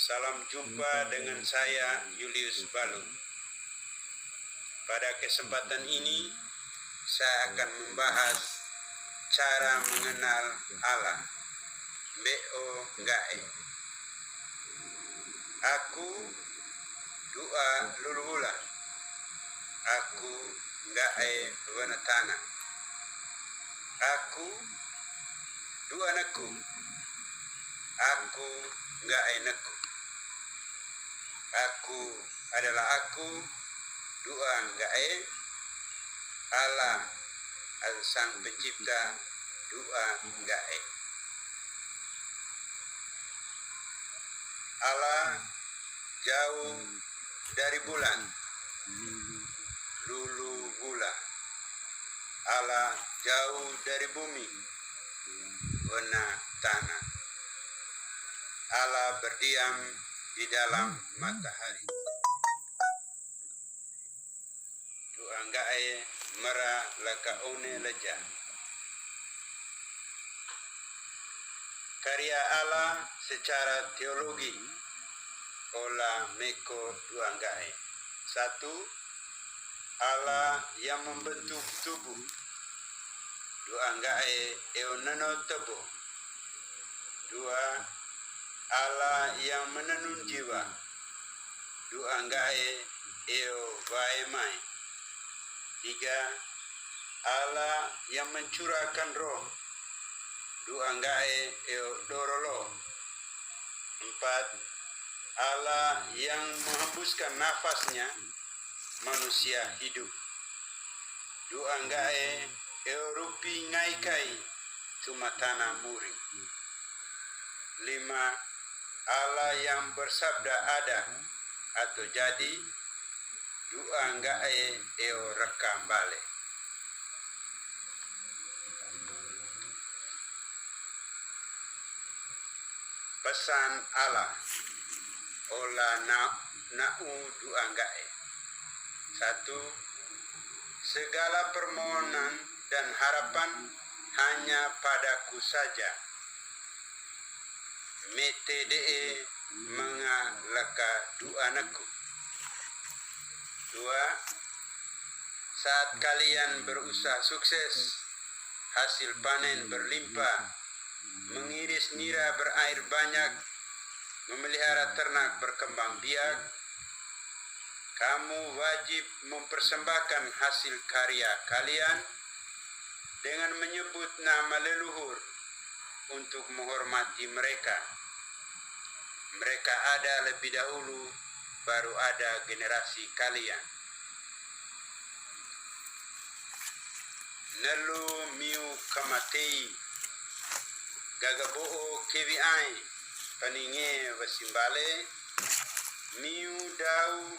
Salam jumpa dengan saya Julius Balu. Pada kesempatan ini saya akan membahas cara mengenal Allah. Bo Ngae. Aku doa luluhula. Aku Ngae wanatana. Aku doa naku. Aku Ngae naku. Aku adalah aku, doa Ngae, Allah sang pencipta, doa Ngae. Allah jauh dari bulan, lulu gula. Allah jauh dari bumi, warna tanah. Allah berdiam di dalam matahari. Doa Ngae mera lakaone leja. Karya Allah secara teologi olah meko doa Ngae. 1. Allah yang membentuk tubuh. Doa Ngae eonano tebo. 2. Allah yang menenun jiwa. Doa Ngae eo vaemai. 3. Allah yang mencurahkan roh. Doa Ngae eo dorolo. 4. Allah yang menghembuskan nafasnya, manusia hidup. Doa Ngae eo rupi ngaikai tumatana muri. 5. Allah yang bersabda ada atau jadi. Doa Ngae eo rekam balik. Pesan Allah olah na'u doa Ngae. 1. Segala permohonan dan harapan hanya padaku saja. Metede mengalaka doa naku. 2. Saat kalian berusaha sukses, hasil panen berlimpah, mengiris nira berair banyak, memelihara ternak berkembang biak, kamu wajib mempersembahkan hasil karya kalian dengan menyebut nama leluhur untuk menghormati mereka. Mereka ada lebih dahulu, baru ada generasi kalian. Nelu miu kamatei, gagaboo keviai, paninge wasimbale, miu dau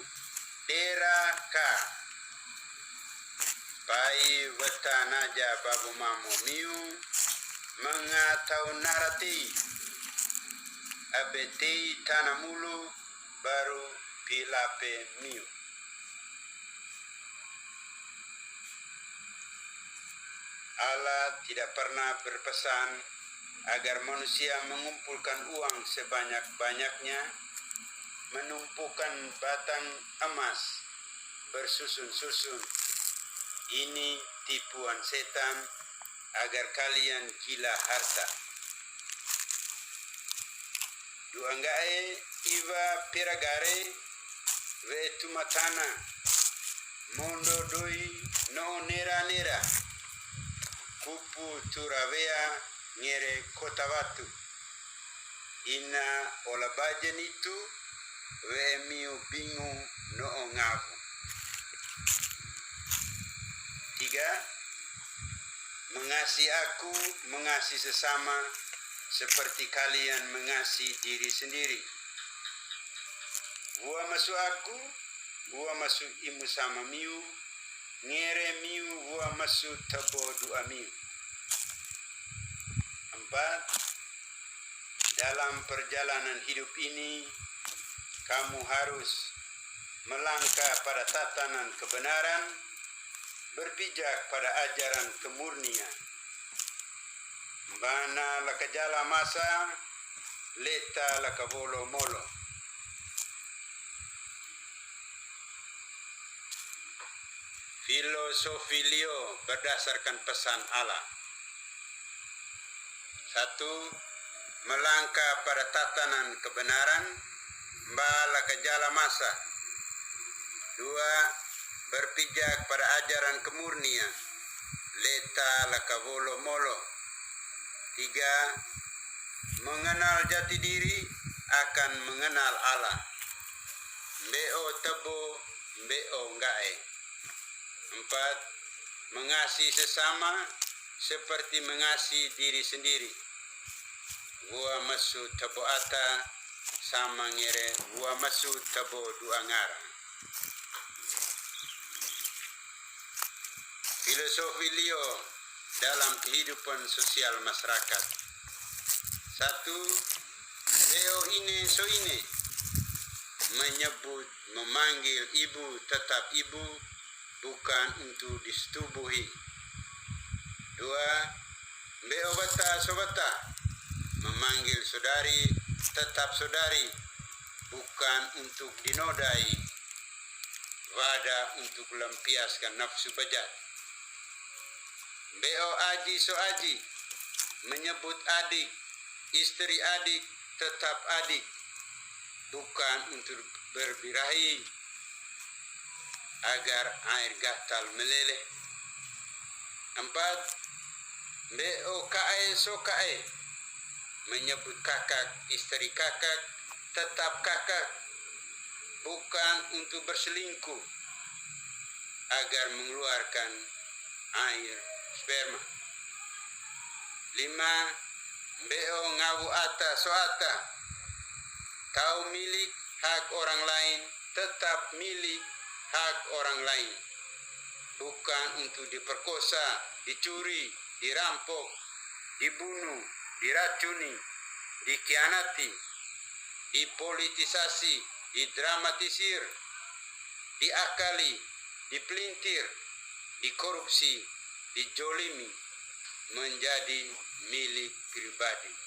deraka, pai watanaja babu mamo miu, mengatau narati, abetei tanamulu, baru pilape miu. Allah tidak pernah berpesan agar manusia mengumpulkan uang sebanyak-banyaknya, menumpukan batang emas bersusun-susun. Ini tipuan setan agar kalian gila harta. Doa Ngae iwa piragare ve tumatana mondo doi no nera-nera kupu turavea ngere kotawatu. Ina ola bajen itu we miu bingu no ngavu. 3. Mengasihi aku, mengasihi sesama seperti kalian mengasihi diri sendiri. Wa masu aku, wa masu imu sama miu, ngere miu wa masu tabo dua miu. 4. Dalam perjalanan hidup ini, kamu harus melangkah pada tatanan kebenaran, berpijak pada ajaran kemurnian. Bana la kajala masa, leta la kabolo molo. Filosofi Leo berdasarkan pesan Allah. 1. Melangkah pada tatanan kebenaran, bala ke jala masa. 2. Berpijak pada ajaran kemurnian, leta laka volo molo. 3. Mengenal jati diri akan mengenal Allah. Mbeo tebo, mbeo ngae. 4. Mengasihi sesama seperti mengasihi diri sendiri. Gua masu tabo ata sama ngere gua masu tabo dua ngara. Filosofi Leo dalam kehidupan sosial masyarakat. 1. Leo ini so ini menyebut, memanggil ibu tetap ibu, bukan untuk disetubuhi. 2. Beo bata sobata, memanggil saudari tetap saudari, bukan untuk dinodai. Wada untuk melampiaskan nafsu bejat. Beo aji so aji, menyebut adik, istri adik tetap adik, bukan untuk berbirahi agar air gatal meleleh. 4. Beo kae so kae, menyebut kakak, istri kakak tetap kakak, bukan untuk berselingkuh agar mengeluarkan air sperma. 5. Beo ngawu ata so ata, tahu milik hak orang lain tetap milik hak orang lain, bukan untuk diperkosa, dicuri, dirampok, dibunuh, diracuni, dikhianati, dipolitisasi, didramatisir, diakali, dipelintir, dikorupsi, dijolimi, menjadi milik pribadi.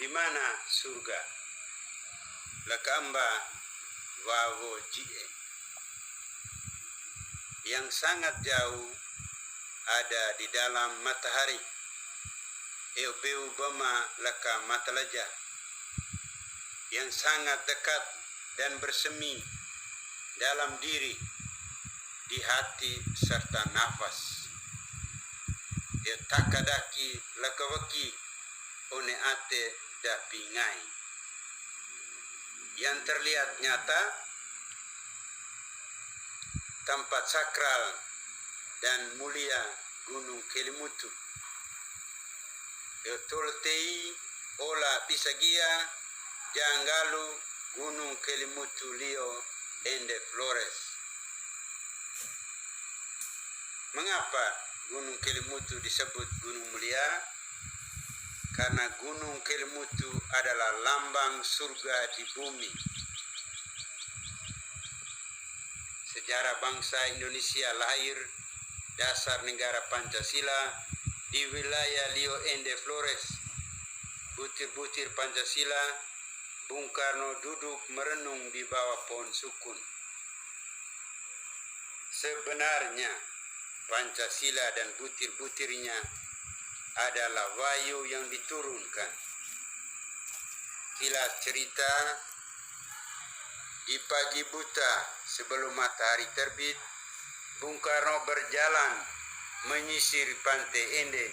Di mana surga? Lakamba wawo jie. Yang sangat jauh ada di dalam matahari. Eubeu bama laka matalaja. Yang sangat dekat dan bersemi dalam diri, di hati serta nafas. Takadaki lakawaki one ate dapingai. Yang terlihat nyata, tempat sakral dan mulia Gunung Kelimutu. Toltei ola pisagia janggalu Gunung Kelimutu Leo ende Flores. Mengapa Gunung Kelimutu disebut Gunung Mulia? Karena Gunung Kelimutu adalah lambang surga di bumi. Sejarah bangsa Indonesia lahir dasar negara Pancasila di wilayah Rio Ende Flores. Butir-butir Pancasila, Bung Karno duduk merenung di bawah pohon sukun. Sebenarnya Pancasila dan butir-butirnya adalah wahyu yang diturunkan. Kilas cerita, di pagi buta sebelum matahari terbit, Bung Karno berjalan menyisir pantai Ende.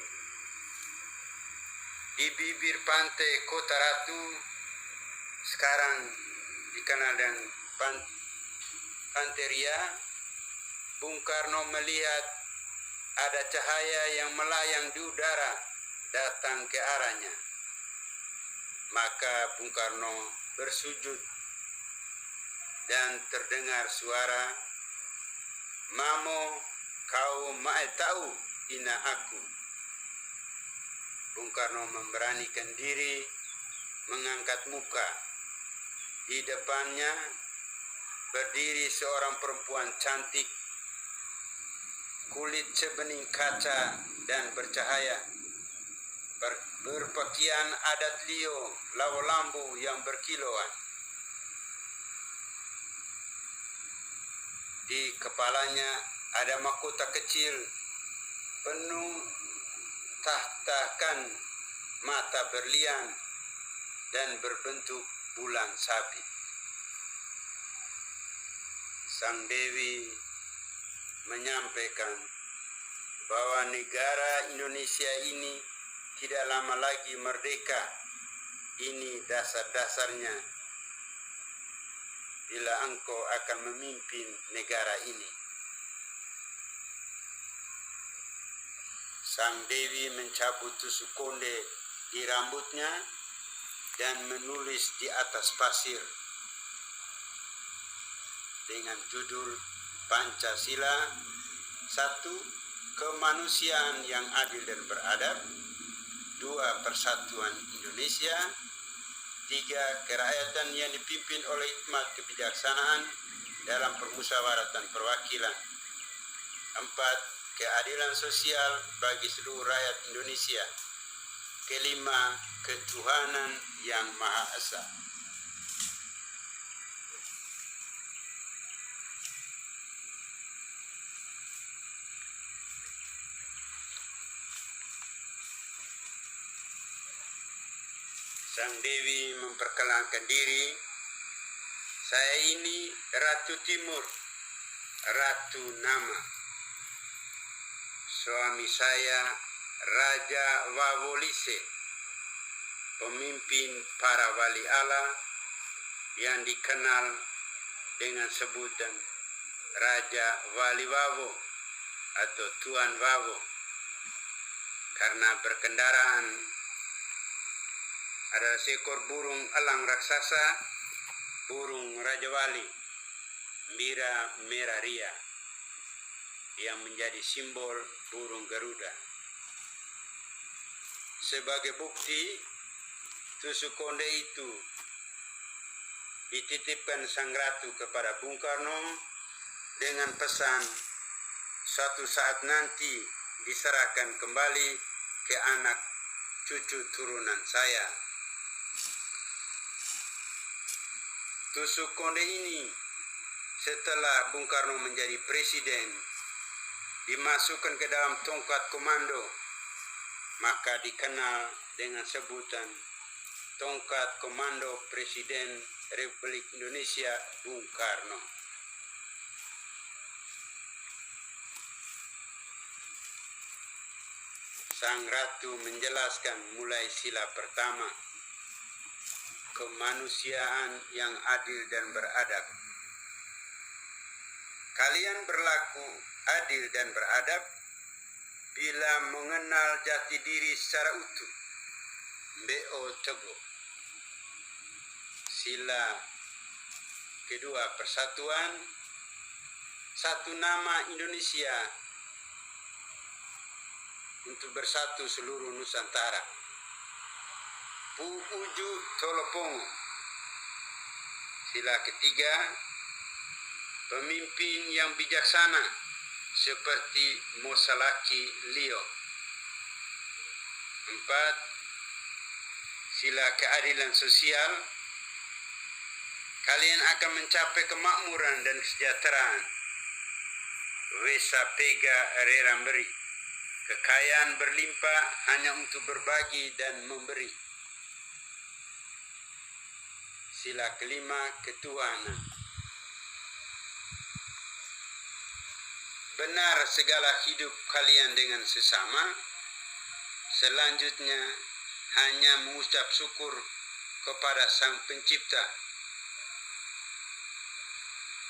Di bibir pantai Kota Ratu, sekarang dikenal dengan Pantai Ria, Bung Karno melihat ada cahaya yang melayang di udara datang ke arahnya. Maka Bung Karno bersujud dan terdengar suara, "Mamo, kau mae tahu ina aku. Bung Karno memberanikan diri mengangkat muka. Di depannya berdiri seorang perempuan cantik, kulit sebening kaca dan bercahaya, berpakaian adat Lio, lawo lambu yang berkilauan. Di kepalanya ada mahkota kecil penuh tahtakan mata berlian dan berbentuk bulan sabit. Sang Dewi menyampaikan bahwa negara Indonesia ini tidak lama lagi merdeka. Ini dasar-dasarnya bila engkau akan memimpin negara ini. Sang Dewi mencabut tusuk konde di rambutnya dan menulis di atas pasir dengan judul Pancasila, 1. Kemanusiaan yang adil dan beradab, 2. Persatuan Indonesia, 3. Kerakyatan yang dipimpin oleh hikmat kebijaksanaan dalam permusyawaratan perwakilan, 4. Keadilan sosial bagi seluruh rakyat Indonesia, 5. Ketuhanan yang Maha Esa. Sang Dewi memperkenalkan diri, saya ini Ratu Timur, Ratu Nama. Suami saya Raja Wawolise, pemimpin para wali Allah yang dikenal dengan sebutan Raja Wali Wawo atau Tuan Wawo, karena berkendaraan ada seekor burung elang raksasa, burung Raja Wali, Mira Meraria, yang menjadi simbol burung Garuda. Sebagai bukti, tusuk konde itu dititipkan Sang Ratu kepada Bung Karno dengan pesan suatu saat nanti diserahkan kembali ke anak cucu turunan saya. Tusuk konde ini setelah Bung Karno menjadi presiden dimasukkan ke dalam tongkat komando, maka dikenal dengan sebutan tongkat komando Presiden Republik Indonesia Bung Karno. Sang Ratu menjelaskan mulai sila pertama, kemanusiaan yang adil dan beradab. Kalian berlaku adil dan beradab bila mengenal jati diri secara utuh. B.O. Teguh. Sila kedua, persatuan, satu nama Indonesia untuk bersatu seluruh Nusantara. Pu Uju Tolopongo. Sila ketiga, pemimpin yang bijaksana seperti Mosalaki Lio. 4. Sila keadilan sosial. Kalian akan mencapai kemakmuran dan kesejahteraan. Wesa pega rera beri. Kekayaan berlimpah hanya untuk berbagi dan memberi. Sila kelima, ketuhanan. Benar segala hidup kalian dengan sesama. Selanjutnya hanya mengucap syukur kepada Sang Pencipta.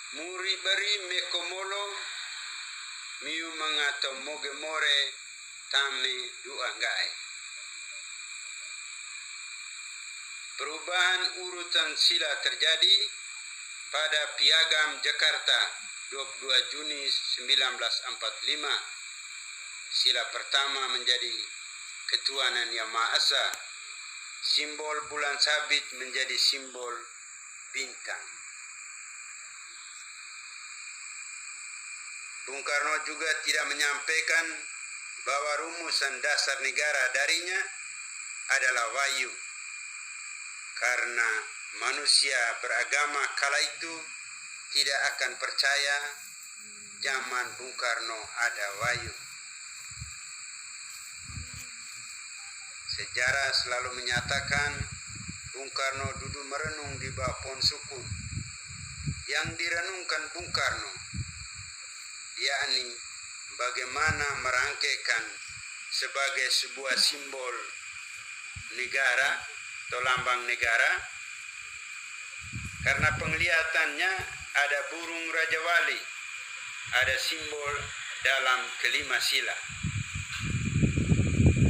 Muri beri mekomolo miu mengato moge more tame duanggai. Perubahan urutan sila terjadi pada Piagam Jakarta 22 Juni 1945. Sila pertama menjadi ketuhanan Yang Maha Esa. Simbol bulan sabit menjadi simbol bintang. Bung Karno juga tidak menyampaikan bahwa rumusan dasar negara darinya adalah wahyu. Karena manusia beragama kala itu tidak akan percaya zaman Bung Karno ada wahyu. Sejarah selalu menyatakan Bung Karno duduk merenung di bawah pohon sukun. Yang direnungkan Bung Karno, yakni bagaimana merangkaikan sebagai sebuah simbol negara atau lambang negara, karena penglihatannya ada burung Raja Wali, ada simbol dalam kelima sila.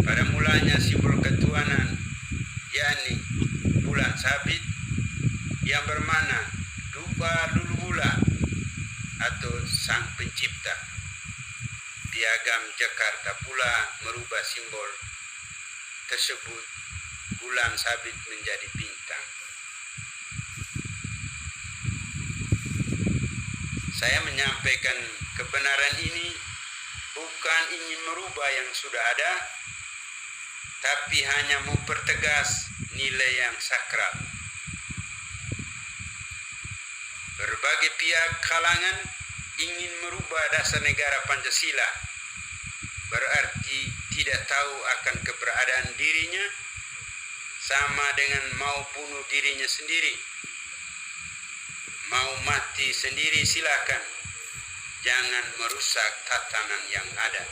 Pada mulanya simbol ketuhanan, yakni bulan sabit yang bermakna Dupa Lulubula atau Sang Pencipta. Piagam Jakarta pula merubah simbol tersebut, bulan sabit menjadi bintang. Saya menyampaikan kebenaran ini bukan ingin merubah yang sudah ada, tapi hanya mempertegas nilai yang sakral. Berbagai pihak kalangan ingin merubah dasar negara Pancasila, berarti tidak tahu akan keberadaan dirinya, sama dengan mau bunuh dirinya sendiri. Mau mati sendiri silakan, jangan merusak tatanan yang ada.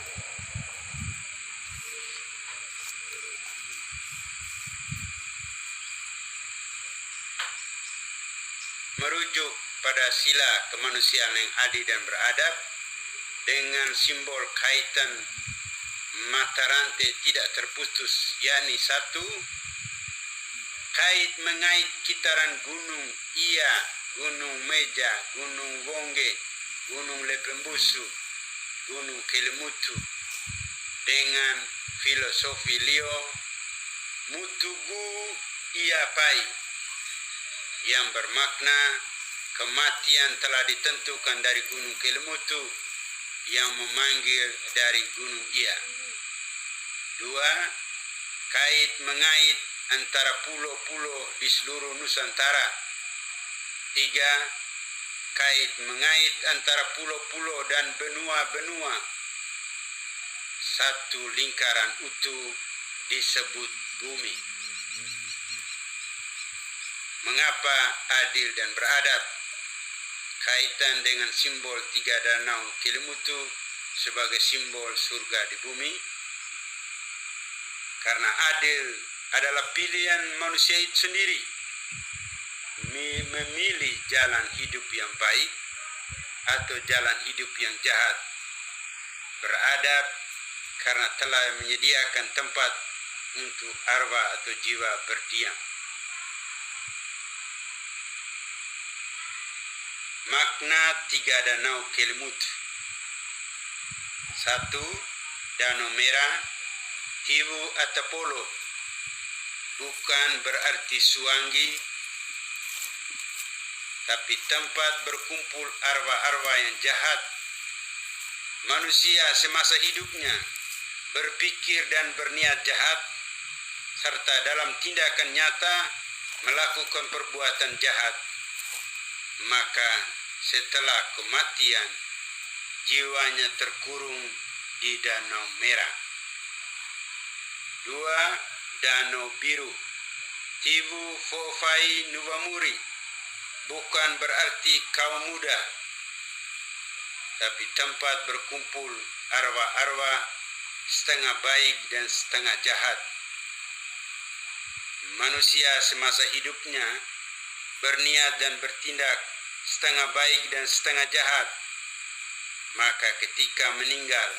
Merujuk pada sila kemanusiaan yang adil dan beradab dengan simbol kaitan mata rantai tidak terputus, yakni satu, kait mengait kitaran gunung Iya, Gunung Meja, Gunung Wongge, Gunung Lepembusu, Gunung Kelimutu dengan filosofi Leo Mutugu Iya Pai yang bermakna kematian telah ditentukan dari Gunung Kelimutu yang memanggil dari Gunung Iya. Dua, kait mengait antara pulau-pulau di seluruh Nusantara. Tiga, kait mengait antara pulau-pulau dan benua-benua. Satu lingkaran utuh disebut bumi. Mengapa adil dan beradab? Kaitan dengan simbol tiga danau Kelimutu sebagai simbol surga di bumi. Karena adil adalah pilihan manusia itu sendiri, memilih jalan hidup yang baik atau jalan hidup yang jahat. Beradab karena telah menyediakan tempat untuk arwah atau jiwa berdiam. Makna tiga danau Kelimutu. Satu, Danau Merah, Hiwu atau Polo, bukan berarti Suwangi, tapi tempat berkumpul arwah-arwah yang jahat. Manusia semasa hidupnya berpikir dan berniat jahat, serta dalam tindakan nyata melakukan perbuatan jahat. Maka setelah kematian, jiwanya terkurung di Danau Merah. Dua, Danau Biru, Tiwu Fofai Nuvamuri, bukan berarti kaum muda, tapi tempat berkumpul arwah-arwah setengah baik dan setengah jahat. Manusia semasa hidupnya berniat dan bertindak setengah baik dan setengah jahat, maka ketika meninggal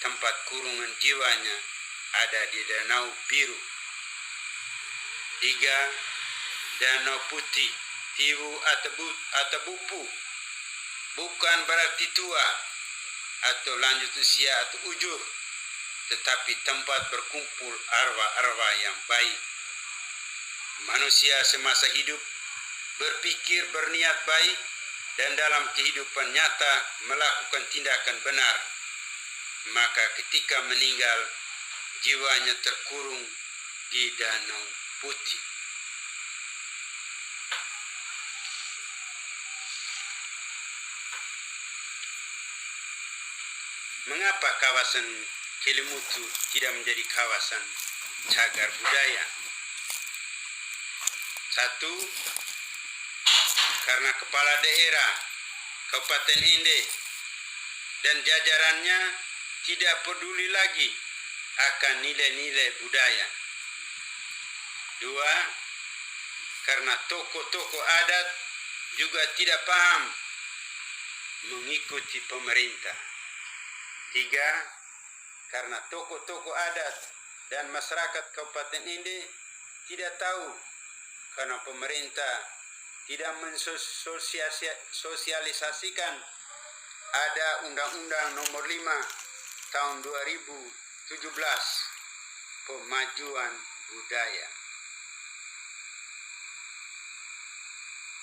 tempat kurungan jiwanya ada di Danau Biru. Tiga, Danau Putih, Tiwu atau Bupu, bukan berarti tua atau lanjut usia atau ujur, tetapi tempat berkumpul arwah-arwah yang baik. Manusia semasa hidup berpikir berniat baik dan dalam kehidupan nyata melakukan tindakan benar. Maka ketika meninggal, jiwanya terkurung di danau putih. Mengapa kawasan Kelimutu tidak menjadi kawasan cagar budaya? Satu, karena kepala daerah Kabupaten Ende dan jajarannya tidak peduli lagi akan nilai-nilai budaya. Dua, karena tokoh-tokoh adat juga tidak paham mengikuti pemerintah. Tiga, karena tokoh-tokoh adat dan masyarakat Kabupaten Ende tidak tahu karena pemerintah tidak mensosialisasikan ada Undang-Undang Nomor 5 Tahun 2017 Pemajuan Budaya.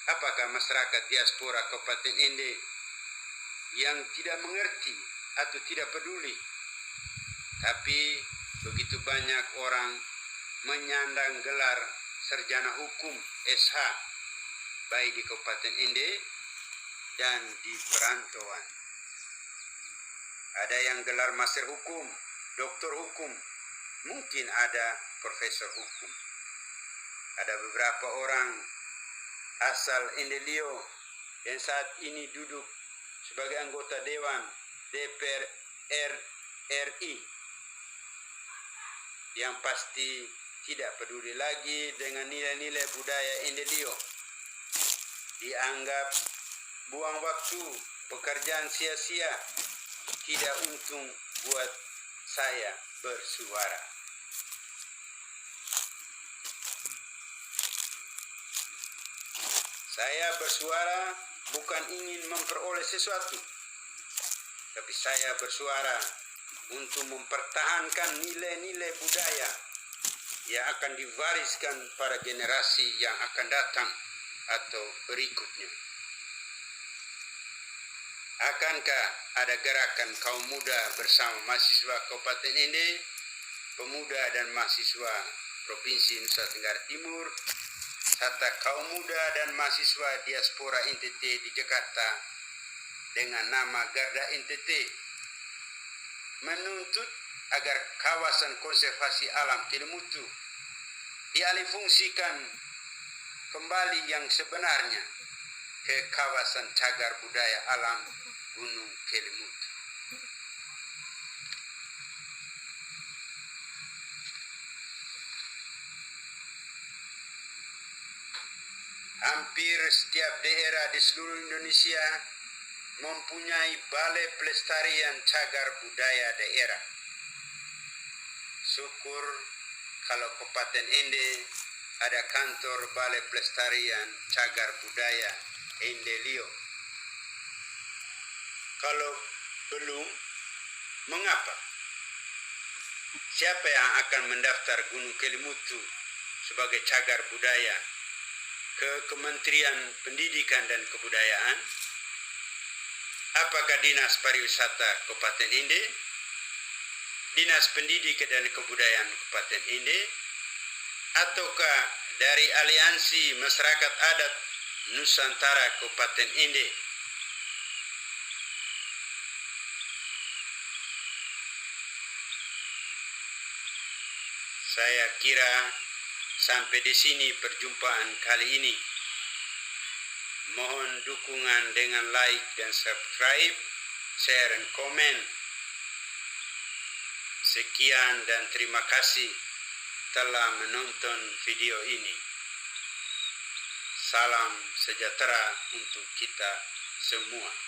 Apakah masyarakat diaspora Kabupaten Ende yang tidak mengerti atau tidak peduli? Tapi begitu banyak orang menyandang gelar sarjana hukum SH baik di Kabupaten Ende dan di perantauan. Ada yang gelar master hukum, doktor hukum, mungkin ada profesor hukum. Ada beberapa orang asal Endelio yang saat ini duduk sebagai anggota Dewan DPR RI yang pasti tidak peduli lagi dengan nilai-nilai budaya Endelio. Dianggap buang waktu, pekerjaan sia-sia, tidak untung buat saya bersuara. Saya bersuara bukan ingin memperoleh sesuatu, tapi saya bersuara untuk mempertahankan nilai-nilai budaya yang akan diwariskan pada generasi yang akan datang atau berikutnya. Akankah ada gerakan kaum muda bersama mahasiswa Kabupaten Ende, pemuda dan mahasiswa Provinsi Nusa Tenggara Timur, serta kaum muda dan mahasiswa diaspora NTT di Jakarta dengan nama Garda NTT menuntut agar kawasan konservasi alam Kelimutu dialihfungsikan kembali yang sebenarnya ke kawasan cagar budaya alam Gunung Kelimutu. Hampir setiap daerah di seluruh Indonesia mempunyai balai pelestarian cagar budaya daerah. Syukur kalau Kabupaten Ende ada kantor balai pelestarian cagar budaya Endelio. Kalau belum, mengapa? Siapa yang akan mendaftar Gunung Kelimutu sebagai cagar budaya ke Kementerian Pendidikan dan Kebudayaan? Apakah Dinas Pariwisata Kabupaten Ende, Dinas Pendidikan dan Kebudayaan Kabupaten Ende, ataukah dari Aliansi Masyarakat Adat Nusantara Kabupaten Ende? Saya kira sampai di sini perjumpaan kali ini. Mohon dukungan dengan like dan subscribe, share dan komen. Sekian dan terima kasih telah menonton video ini. Salam sejahtera untuk kita semua.